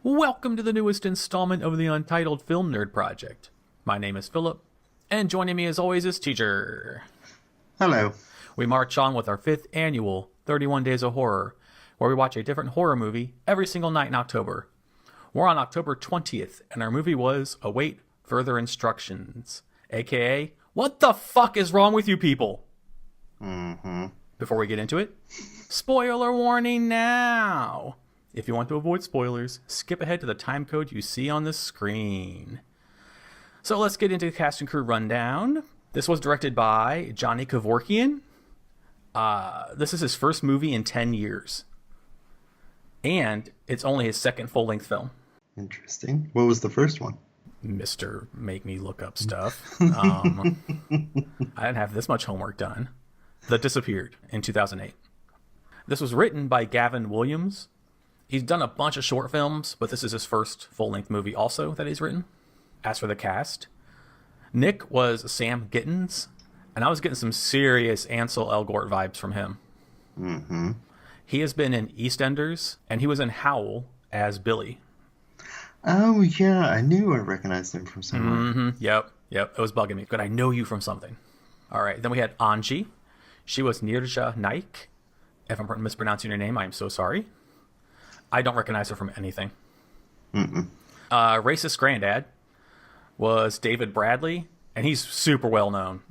Welcome to the newest installment of the Untitled Film Nerd Project. My name is Philip, and joining me as always is Teacher. Hello. We march on with our 5th annual 31 Days of Horror, where we watch a different horror movie every single night in October. We're on October 20th, and our movie was Await Further Instructions, aka, what the fuck is wrong with you people? Before we get into it, spoiler warning now! If you want to avoid spoilers, skip ahead to the time code you see on the screen. So let's get into the cast and crew rundown. This was directed by Johnny Kevorkian. This is his first movie in 10 years. And it's only his second full-length film. Interesting. What was the first one? Mr. Make Me Look Up Stuff. I didn't have this much homework done. The Disappeared in 2008. This was written by Gavin Williams. He's done a bunch of short films, but this is his first full-length movie also that he's written. As for the cast, Nick was Sam Gittins, and I was getting some serious Ansel Elgort vibes from him. He has been in EastEnders, and he was in Howl as Billy. Oh, yeah, I knew I recognized him from somewhere. Yep, it was bugging me, but I know you from something. All right, then we had Anji. She was Nirja Naik. If I'm mispronouncing your name, I'm so sorry. I don't recognize her from anything. Racist Granddad was David Bradley, and he's super well known.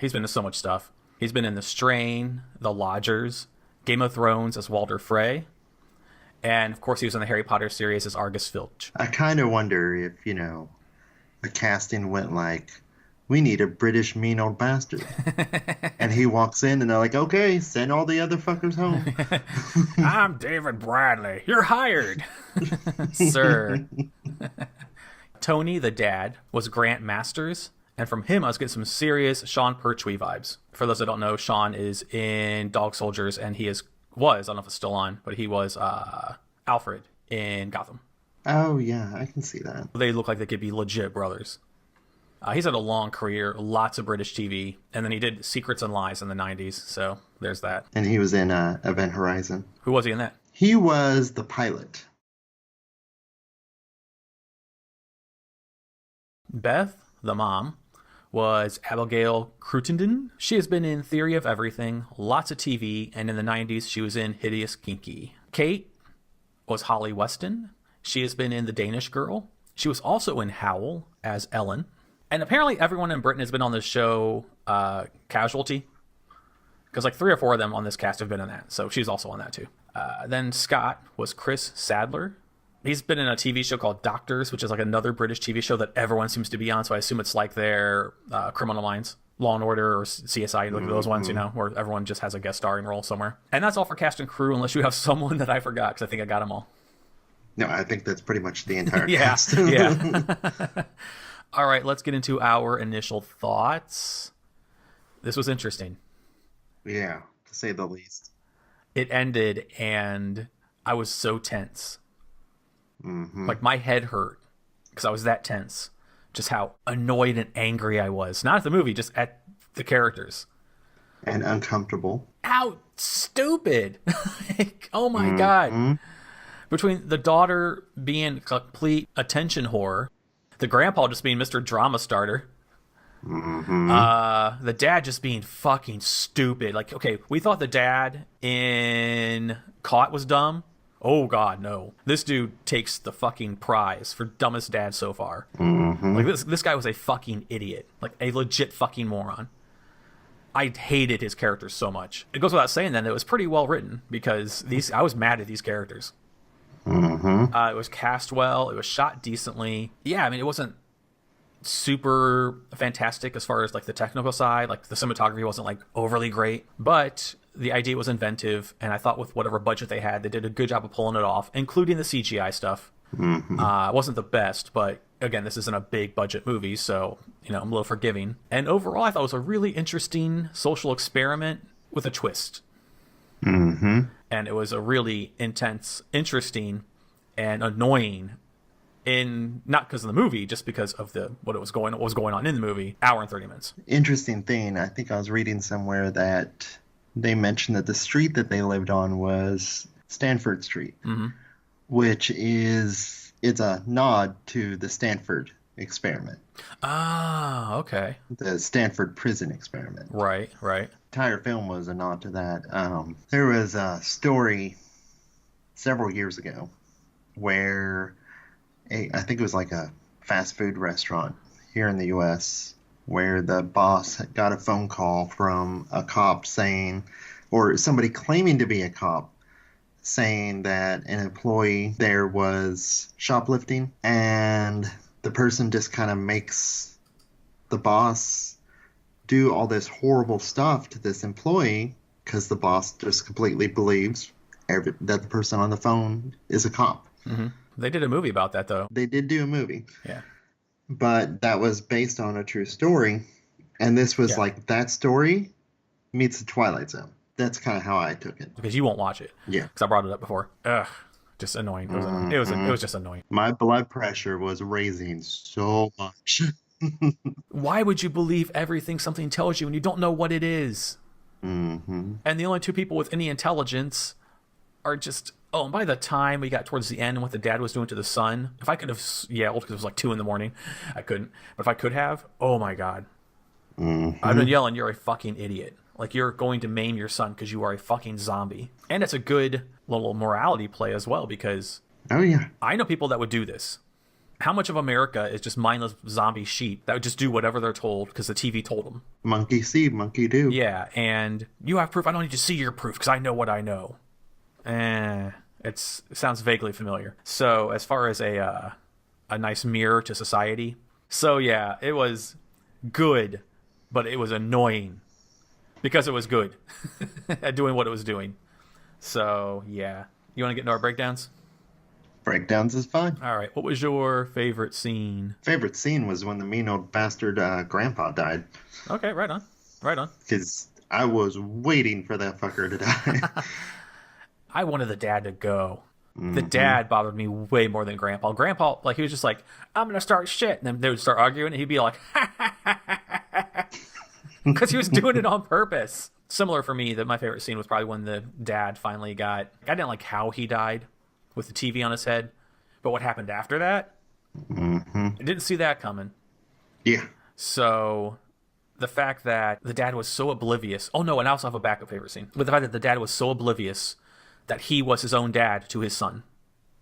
He's been in so much stuff. He's been in The Strain, The Lodgers, Game of Thrones as Walder Frey, and of course he was in the Harry Potter series as Argus Filch. I kind of wonder if, the casting went like, we need a British mean old bastard. And he walks in and they're like, okay, send all the other fuckers home. I'm David Bradley. You're hired. Sir. Tony, the dad, was Grant Masters. And from him, I was getting some serious Sean Pertwee vibes. For those that don't know, Sean is in Dog Soldiers, and he was, I don't know if it's still on, but he was Alfred in Gotham. Oh, yeah, I can see that. They look like they could be legit brothers. He's had a long career, lots of British TV, and then he did Secrets and Lies in the 90s, so there's that. And he was in Event Horizon. Who was he in that? He was the pilot. Beth, the mom, was Abigail Cruttenden. She has been in Theory of Everything, lots of TV, and in the 90s she was in Hideous Kinky. Kate was Holly Weston. She has been in The Danish Girl. She was also in Howl as Ellen. And apparently everyone in Britain has been on this show, Casualty. Because like 3 or 4 of them on this cast have been in that. So she's also on that too. Then Scott was Chris Sadler. He's been in a TV show called Doctors, which is like another British TV show that everyone seems to be on. So I assume it's like their Criminal Minds, Law and Order, or CSI, like those ones, where everyone just has a guest starring role somewhere. And that's all for cast and crew, unless you have someone that I forgot, because I think I got them all. No, I think that's pretty much the entire cast. Yeah. All right, let's get into our initial thoughts. This was interesting. Yeah, to say the least. It ended, and I was so tense. Like, my head hurt, because I was that tense. Just how annoyed and angry I was. Not at the movie, just at the characters. And uncomfortable. How stupid. Like, oh my God. Between the daughter being complete attention whore, the grandpa just being Mr. Drama Starter, the dad just being fucking stupid. Like, okay, we thought the dad in Caught was dumb. Oh God, no. This dude takes the fucking prize for dumbest dad so far. Like, this guy was a fucking idiot. Like, a legit fucking moron. I hated his characters so much. It goes without saying then it was pretty well written, because I was mad at these characters. It was cast well. It was shot decently. Yeah, I mean, it wasn't super fantastic as far as like the technical side. Like, the cinematography wasn't like overly great, but the idea was inventive, and I thought with whatever budget they had, they did a good job of pulling it off, including the CGI stuff. It wasn't the best, but again, this isn't a big budget movie, so I'm a little forgiving. And overall, I thought it was a really interesting social experiment with a twist. And it was a really intense, interesting, and annoying, not because of the movie, just because of what was going on in the movie. Hour and 30 minutes. Interesting thing, I think I was reading somewhere that they mentioned that the street that they lived on was Stanford Street, which is It's a nod to the Stanford experiment, Ah, okay. the Stanford prison experiment. Right, right. Entire film was a nod to that. There was a story several years ago where I think it was like a fast food restaurant here in the U.S. where the boss got a phone call from a cop saying, or somebody claiming to be a cop, saying that an employee there was shoplifting, and the person just kind of makes the boss do all this horrible stuff to this employee because the boss just completely believes that the person on the phone is a cop. Hmm. They did a movie about that, though. They did do a movie, Yeah. but that was based on a true story. And this was Yeah. like that story meets the Twilight Zone. That's kind of how I took it. Because you won't watch it. Yeah. Because I brought it up before. Ugh. Just annoying. It was just annoying. My blood pressure was raising so much. Why would you believe everything something tells you when you don't know what it is? Mm-hmm. And the only two people with any intelligence are just. Oh, and by the time we got towards the end and what the dad was doing to the son, if I could have yelled because it was like 2 a.m, I couldn't. But if I could have, oh my god, I've been yelling, "You're a fucking idiot! Like you're going to maim your son because you are a fucking zombie." And it's a good little morality play as well because Oh, yeah. I know people that would do this. How much of America is just mindless zombie sheep that would just do whatever they're told because the TV told them? Monkey see, monkey do. Yeah, and you have proof. I don't need to see your proof because I know what I know. It sounds vaguely familiar. So as far as a nice mirror to society, so yeah, it was good, but it was annoying because it was good at doing what it was doing. So yeah, you want to get into our breakdowns? Breakdowns is fine. All right, what was your favorite scene? Favorite scene was when the mean old bastard grandpa died. Okay, right on, right on. Because I was waiting for that fucker to die. I wanted the dad to go. The dad bothered me way more than Grandpa. Grandpa, like, he was just like, I'm going to start shit. And then they would start arguing, and he'd be like, because he was doing it on purpose. Similar for me, that my favorite scene was probably when the dad finally got. I didn't like how he died with the TV on his head, but what happened after that, I didn't see that coming. Yeah. So the fact that the dad was so oblivious. Oh, no, and I also have a backup favorite scene. But the fact that the dad was so oblivious that he was his own dad to his son.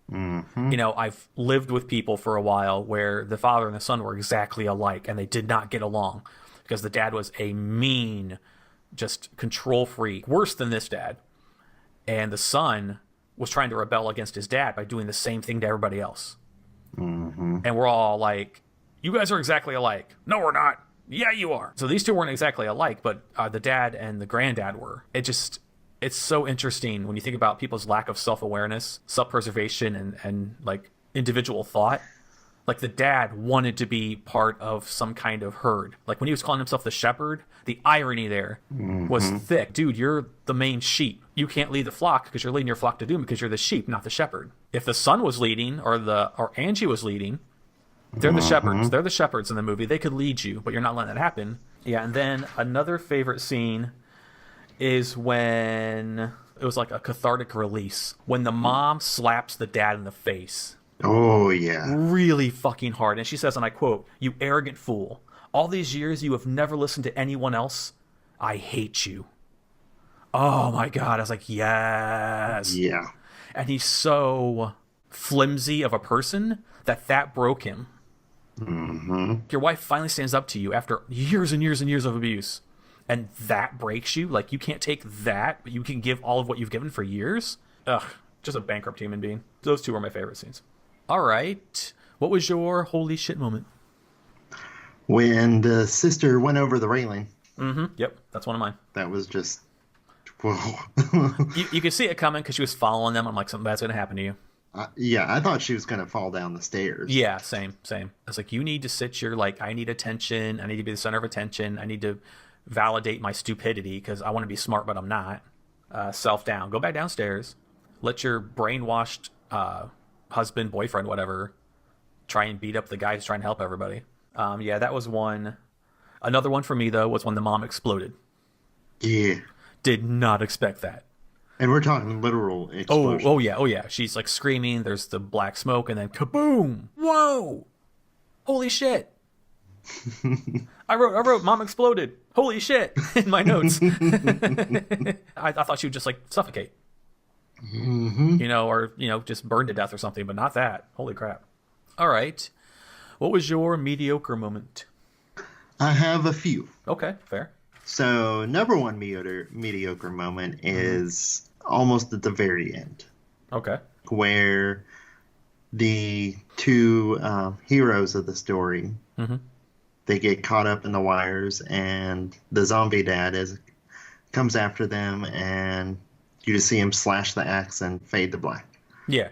You know, I've lived with people for a while where the father and the son were exactly alike and they did not get along because the dad was a mean, just control freak, worse than this dad. And the son was trying to rebel against his dad by doing the same thing to everybody else. And we're all like, you guys are exactly alike. No, we're not. Yeah, you are. So these two weren't exactly alike, but the dad and the granddad were. It's so interesting when you think about people's lack of self-awareness, self-preservation, and like individual thought. Like the dad wanted to be part of some kind of herd. Like when he was calling himself the shepherd, the irony there was thick. Dude, you're the main sheep. You can't lead the flock because you're leading your flock to doom because you're the sheep, not the shepherd. If the son was leading or Angie was leading, they're the shepherds. They're the shepherds in the movie. They could lead you, but you're not letting that happen. Yeah, and then another favorite scene is when it was like a cathartic release. When the mom slaps the dad in the face. Oh, yeah. Really fucking hard. And she says, and I quote, "You arrogant fool. All these years you have never listened to anyone else. I hate you." Oh my God. I was like, yes. Yeah. And he's so flimsy of a person that broke him. Your wife finally stands up to you after years and years and years of abuse. And that breaks you? Like, you can't take that, but you can give all of what you've given for years? Ugh, just a bankrupt human being. Those two were my favorite scenes. All right. What was your holy shit moment? When the sister went over the railing. Yep, that's one of mine. That was just, whoa. You could see it coming because she was following them. I'm like, something bad's going to happen to you. Yeah, I thought she was going to fall down the stairs. Yeah, same. I was like, you need to sit your, like, I need attention. I need to be the center of attention. I need to validate my stupidity because I want to be smart, but I'm not. Self down. Go back downstairs. Let your brainwashed husband, boyfriend, whatever, try and beat up the guy who's trying to help everybody. Yeah, that was one. Another one for me, though, was when the mom exploded. Yeah. Did not expect that. And we're talking literal Oh, explosion. oh yeah, oh yeah. She's like screaming. There's the black smoke, and then kaboom! Whoa! Holy shit! I wrote, Mom exploded. Holy shit! In my notes. I thought she would just like suffocate, Hmm. or just burn to death or something, but not that. Holy crap! All right, what was your mediocre moment? I have a few. Okay, fair. So, number one mediocre moment is almost at the very end, Okay. where the two heroes of the story Mm-hmm. they get caught up in the wires, and the zombie dad is comes after them, and you just see him slash the axe and fade to black. Yeah.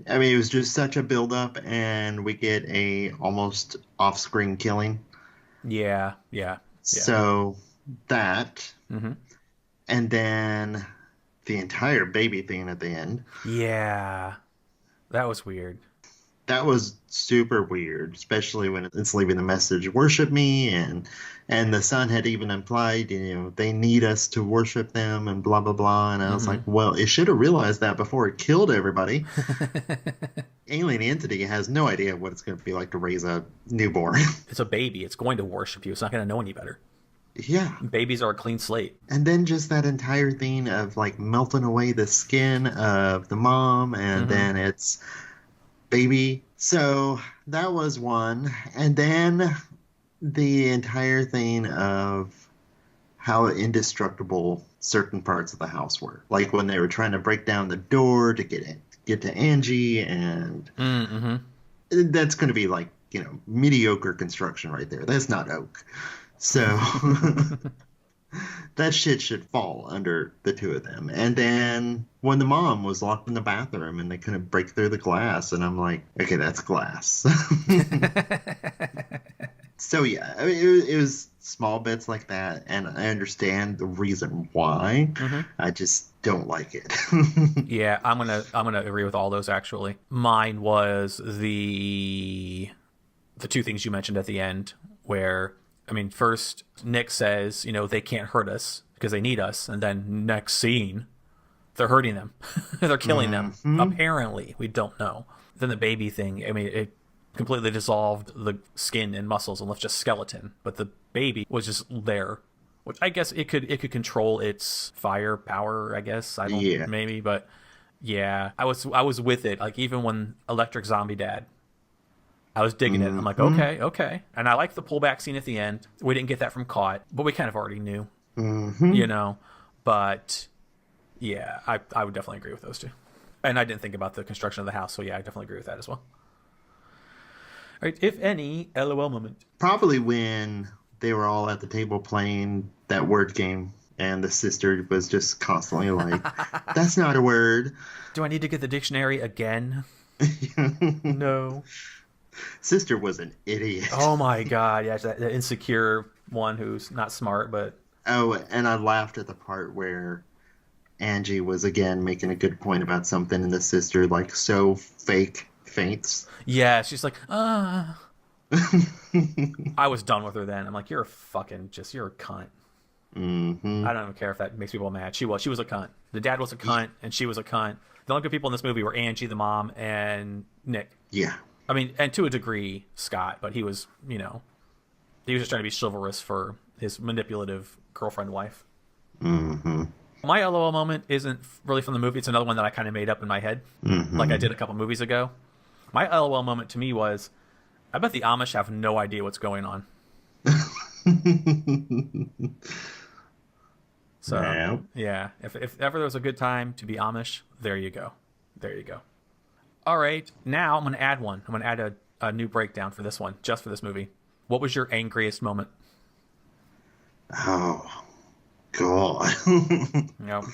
I mean, it was just such a build up, and we get a almost off screen killing. Yeah. Yeah. Yeah. So that, Mm-hmm. and then the entire baby thing at the end. Yeah. That was weird. That was super weird, especially when it's leaving the message, "Worship me," and the son had even implied, they need us to worship them, and blah blah blah. And I was like, Mm-hmm. well, it should have realized that before it killed everybody. Alien entity has no idea what it's going to be like to raise a newborn. It's a baby. It's going to worship you. It's not going to know any better. Yeah. Babies are a clean slate. And then just that entire thing of like melting away the skin of the mom, and Mm-hmm. then it's baby. So that was one. And then the entire thing of how indestructible certain parts of the house were. Like when they were trying to break down the door to get to Angie, and Mm-hmm. that's going to be like, mediocre construction right there. That's not oak. So that shit should fall under the two of them. And then when the mom was locked in the bathroom and they couldn't break through the glass, and I'm like, okay, that's glass. So yeah, I mean, it was small bits like that, and I understand the reason why. Mm-hmm. I just don't like it. Yeah, I'm gonna agree with all those actually. Mine was the two things you mentioned at the end, where I mean, first Nick says, they can't hurt us because they need us, and then next scene, they're hurting them, they're killing them. Hmm. Apparently, we don't know. Then the baby thing. I mean, it completely dissolved the skin and muscles and left just skeleton, but the baby was just there. Which I guess it could control its fire power. I guess I don't Yeah. maybe, but yeah, I was with it. Like even when Electric Zombie Dad, I was digging it. I'm like, Hmm. okay, okay, and I like the pullback scene at the end. We didn't get that from Caught, but we kind of already knew, Hmm. But yeah, I would definitely agree with those two. And I didn't think about the construction of the house, so yeah, I definitely agree with that as well. All right, if any, LOL moment. Probably when they were all at the table playing that word game, and the sister was just constantly like, "That's not a word." Do I need to get the dictionary again? No. Sister was an idiot. Oh my god, yeah, that insecure one who's not smart, but Oh, and I laughed at the part where Angie was again making a good point about something, and the sister like so fake faints. yeah, she's like, I was done with her then. I'm like, you're a cunt. Hmm. I don't even care if that makes people mad. She was a cunt. The dad was a cunt, and she was a cunt. The only good people in this movie were Angie, the mom, and Nick. Yeah. I mean, and to a degree, Scott, but he was, he was just trying to be chivalrous for his manipulative girlfriend wife. Hmm. My LOL moment isn't really from the movie. It's another one that I kind of made up in my head, like I did a couple movies ago. My LOL moment to me was, I bet the Amish have no idea what's going on. So, Yeah. yeah, if ever there was a good time to be Amish, there you go. There you go. All right, now I'm going to add one. I'm going to add a new breakdown for this one, just for this movie. What was your angriest moment? Oh, God. Yep.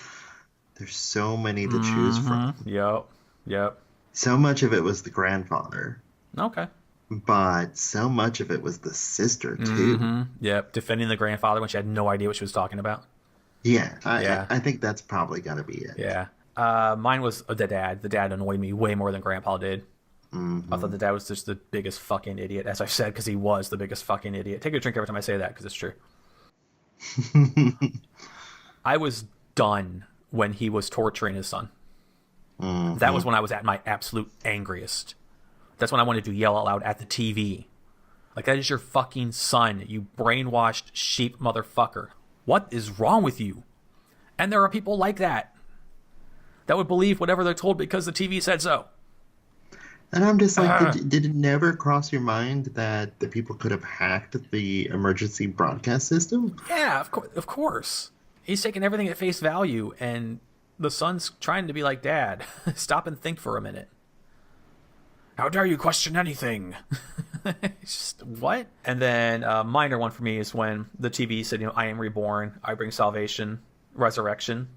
There's so many to choose from. Yep. Yep. So much of it was the grandfather, Okay. but so much of it was the sister, too. Yep. Defending the grandfather when she had no idea what she was talking about. Yeah, Yeah. I think that's probably got to be it. Yeah. Mine was the dad. The dad annoyed me way more than Grandpa did. I thought the dad was just the biggest fucking idiot, as I said, because he was the biggest fucking idiot. Take a drink every time I say that, because it's true. I was done when he was torturing his son. Mm-hmm. That was when I was at my absolute angriest. That's when I wanted to yell out loud at the TV. Like, that is your fucking son, you brainwashed sheep motherfucker. What is wrong with you? And there are people like that would believe whatever they're told because the TV said so. And I'm just like, did it never cross your mind that the people could have hacked the emergency broadcast system? Yeah, of course. He's taking everything at face value, and the son's trying to be like, Dad, stop and think for a minute. How dare you question anything? It's just, what? And then a minor one for me is when the TV said, I am reborn, I bring salvation, resurrection.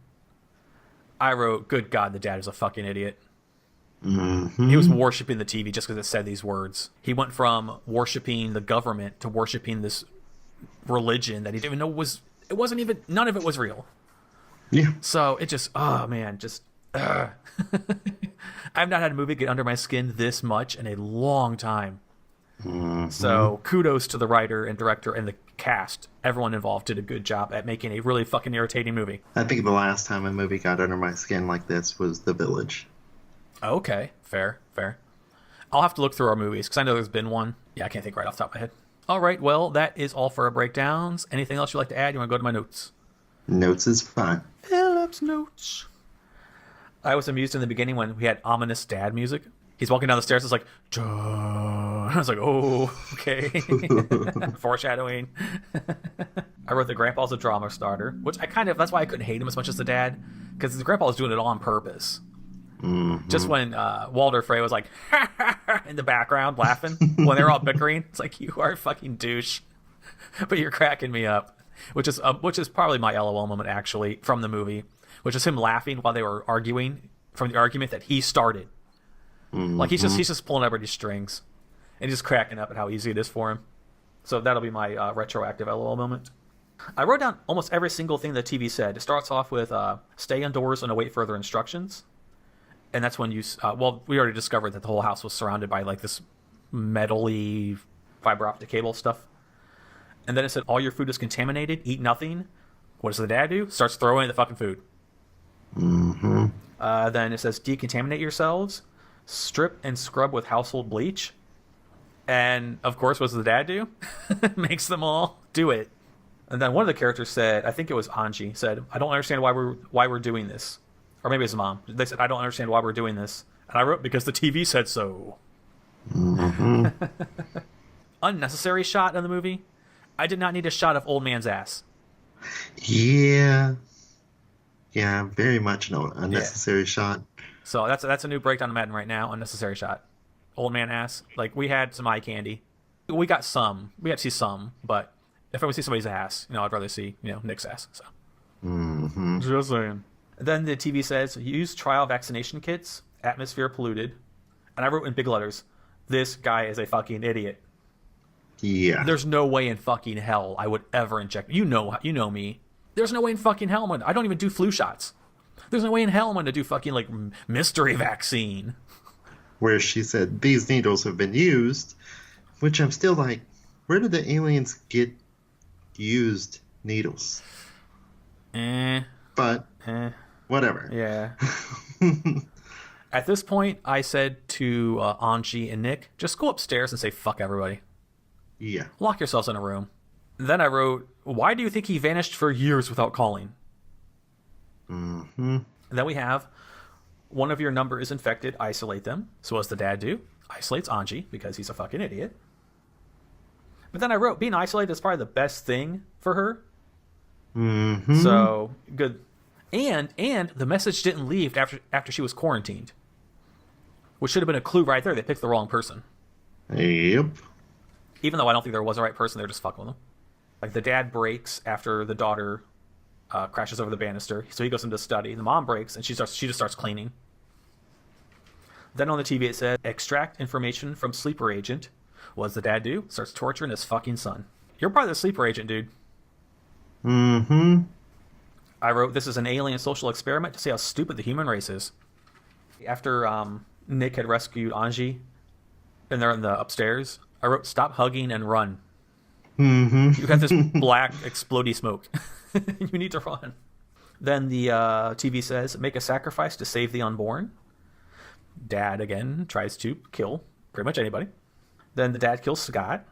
I wrote, good God, the dad is a fucking idiot. Mm-hmm. He was worshiping the TV just because it said these words. He went from worshiping the government to worshiping this religion that he didn't even know it wasn't even, none of it was real. Yeah. So it just, oh man, just, I've not had a movie get under my skin this much in a long time. Mm-hmm. So kudos to the writer and director and the cast. Everyone involved did a good job at making a really fucking irritating movie. I think the last time a movie got under my skin like this was The Village. Okay, fair. I'll have to look through our movies because I know there's been one. Yeah, I can't think right off the top of my head. All right, well, that is all for our breakdowns. Anything else you'd like to add? You want to go to my notes? Notes is fine. Philip's notes. I was amused in the beginning when we had ominous dad music. He's walking down the stairs. It's like, I was like, oh, okay. Foreshadowing. I wrote the grandpa's a drama starter, which that's why I couldn't hate him as much as the dad, because the grandpa was doing it all on purpose. Mm-hmm. Just when Walter Frey was like, in the background laughing when they're all bickering, it's like, you are a fucking douche, but you're cracking me up. Which is probably my LOL moment actually from the movie, which is him laughing while they were arguing from the argument that he started. Mm-hmm. Like he's just pulling everybody's strings, and just cracking up at how easy it is for him. So that'll be my retroactive LOL moment. I wrote down almost every single thing the TV said. It starts off with stay indoors and await further instructions. And that's when we already discovered that the whole house was surrounded by like this metal-y fiber optic cable stuff. And then it said, all your food is contaminated, eat nothing. What does the dad do? Starts throwing the fucking food. Mm-hmm. Then it says, decontaminate yourselves, strip and scrub with household bleach. And of course, what does the dad do? Makes them all do it. And then one of the characters said, I think it was Anji, said, I don't understand why we're doing this. Or maybe it's his mom. They said, I don't understand why we're doing this. And I wrote, because the TV said so. Mm-hmm. Unnecessary shot in the movie. I did not need a shot of old man's ass. Yeah, very much an unnecessary shot. So that's a new breakdown I'm adding right now. Unnecessary shot. Old man ass. Like, we had some eye candy. We got to see some, but if I would see somebody's ass, I'd rather see, Nick's ass. So. Mm-hmm. Just saying. Then the TV says, use trial vaccination kits, atmosphere polluted. And I wrote in big letters, this guy is a fucking idiot. Yeah. There's no way in fucking hell I would ever inject. You know me. There's no way in fucking hell I don't even do flu shots. There's no way in hell I'm going to do fucking like mystery vaccine. Where she said, these needles have been used, which I'm still like, where did the aliens get used needles? But whatever. Yeah. At this point, I said to Anji and Nick, just go upstairs and say fuck everybody. Yeah. Lock yourselves in a room. Then I wrote, why do you think he vanished for years without calling? Mm-hmm. And then we have, one of your number is infected, isolate them. So what does the dad do? Isolates Anji because he's a fucking idiot. But then I wrote, being isolated is probably the best thing for her. Mm-hmm. So, good. And the message didn't leave after she was quarantined. Which should have been a clue right there. They picked the wrong person. Yep. Even though I don't think there was a right person, they're just fucking with him. Like, the dad breaks after the daughter crashes over the banister, so he goes into study. The mom breaks, and she just starts cleaning. Then on the TV it said, extract information from sleeper agent. What does the dad do? Starts torturing his fucking son. You're part of the sleeper agent, dude. Mm-hmm. I wrote, this is an alien social experiment to see how stupid the human race is. After Nick had rescued Anji, and they're in the upstairs, I wrote, stop hugging and run. Mm-hmm. You got this black explodey smoke. You need to run. Then the TV says, make a sacrifice to save the unborn. Dad, again, tries to kill pretty much anybody. Then the dad kills Scott,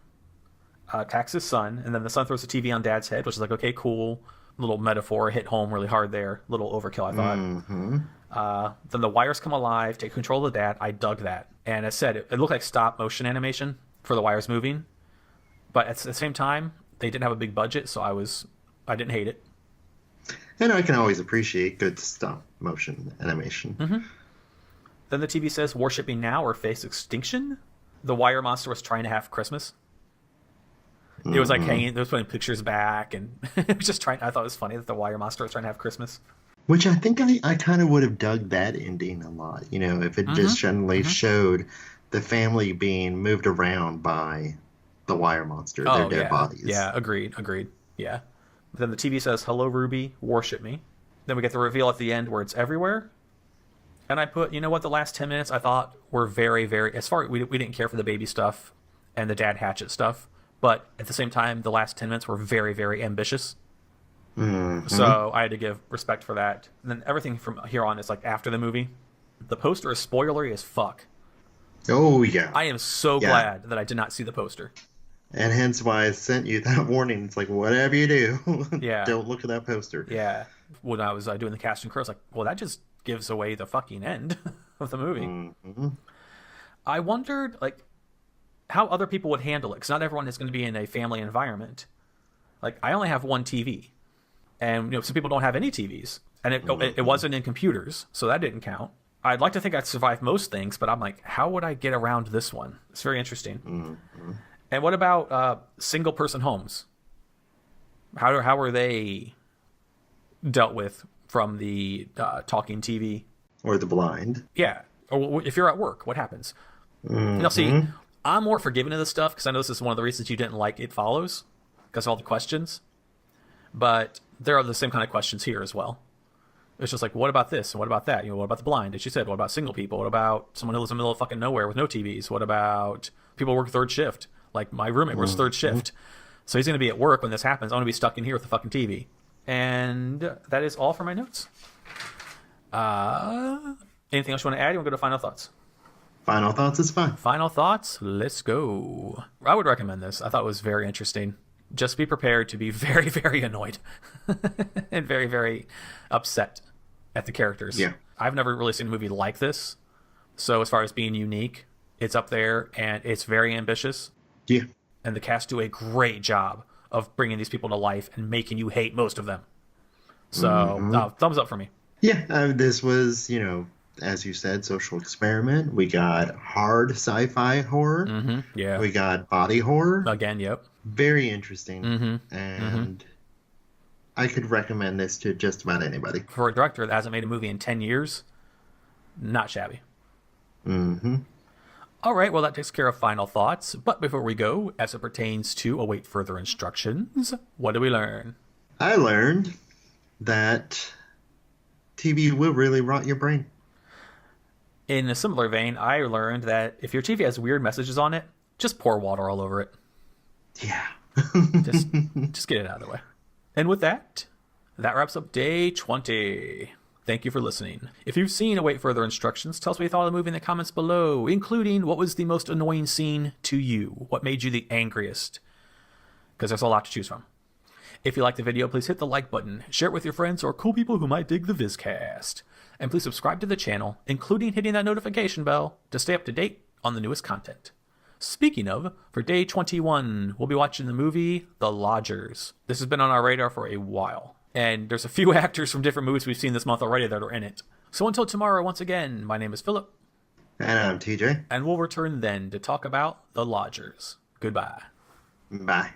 attacks his son, and then the son throws the TV on Dad's head, which is like, okay, cool. Little metaphor, hit home really hard there. Little overkill, I thought. Mm-hmm. Then the wires come alive, take control of the dad. I dug that. And as I said, it looked like stop motion animation for the wires moving. But at the same time, they didn't have a big budget, so I didn't hate it. And I can always appreciate good stop motion animation. Mm-hmm. Then the TV says, worshipping now or face extinction. The wire monster was trying to have Christmas. It was like hanging, they was putting pictures back, and it was just trying. I thought it was funny that the wire monster was trying to have Christmas. Which I think I kind of would have dug that ending a lot. You know, if it just suddenly showed the family being moved around by the wire monster, their dead bodies. Yeah, agreed. Yeah. But then the TV says, hello, Ruby, worship me. Then we get the reveal at the end where it's everywhere. And I put, you know what, the last 10 minutes I thought were very, very, as far as we didn't care for the baby stuff and the Dad Hatchet stuff. But at the same time, the last 10 minutes were very, very ambitious. Mm-hmm. So I had to give respect for that. And then everything from here on is like after the movie. The poster is spoilery as fuck. Oh, yeah. I am so glad that I did not see the poster. And hence why I sent you that warning. It's like, whatever you do, don't look at that poster. Yeah. When I was doing the cast and crew, I was like, well, that just gives away the fucking end of the movie. Mm-hmm. I wondered, like, how other people would handle it, because not everyone is going to be in a family environment. Like, I only have one TV, and some people don't have any TVs, and it wasn't in computers, so that didn't count. I'd like to think I'd survive most things, but I'm like, how would I get around this one? It's very interesting. Mm-hmm. And what about single-person homes? How are they dealt with from the talking TV? Or the blind. Yeah. Or if you're at work, what happens? Mm-hmm. See, I'm more forgiving of this stuff because I know this is one of the reasons you didn't like It Follows, because of all the questions. But there are the same kind of questions here as well. It's just like, what about this and what about that? What about the blind, as you said? What about single people? What about someone who lives in the middle of fucking nowhere with no TVs? What about people who work third shift? Like my roommate works third shift. So he's going to be at work when this happens. I'm going to be stuck in here with the fucking TV. And that is all for my notes. Anything else you want to add? You want to go to final thoughts? Final thoughts is fine. Final thoughts? Let's go. I would recommend this. I thought it was very interesting. Just be prepared to be very, very annoyed and very, very upset at the characters. Yeah. I've never really seen a movie like this. So as far as being unique, it's up there, and it's very ambitious. Yeah. And the cast do a great job of bringing these people to life and making you hate most of them. So thumbs up for me. Yeah, this was, as you said, social experiment. We got hard sci-fi horror. Mm-hmm. Yeah. We got body horror. Again, yep. Very interesting. And I could recommend this to just about anybody. For a director that hasn't made a movie in 10 years, not shabby. Mm-hmm. All right, well, that takes care of final thoughts. But before we go, as it pertains to await further instructions, what did we learn? I learned that TV will really rot your brain. In a similar vein, I learned that if your TV has weird messages on it, just pour water all over it. Yeah. just get it out of the way. And with that wraps up day 20. Thank you for listening. If you've seen Await Further Instructions, tell us what you thought of the movie in the comments below, including what was the most annoying scene to you, what made you the angriest, because there's a lot to choose from. If you liked the video, please hit the like button, share it with your friends or cool people who might dig the Vizcast, and please subscribe to the channel, including hitting that notification bell to stay up to date on the newest content. Speaking of, for day 21, we'll be watching the movie The Lodgers. This has been on our radar for a while. And there's a few actors from different movies we've seen this month already that are in it. So until tomorrow, once again, my name is Philip. And I'm TJ. And we'll return then to talk about The Lodgers. Goodbye. Bye.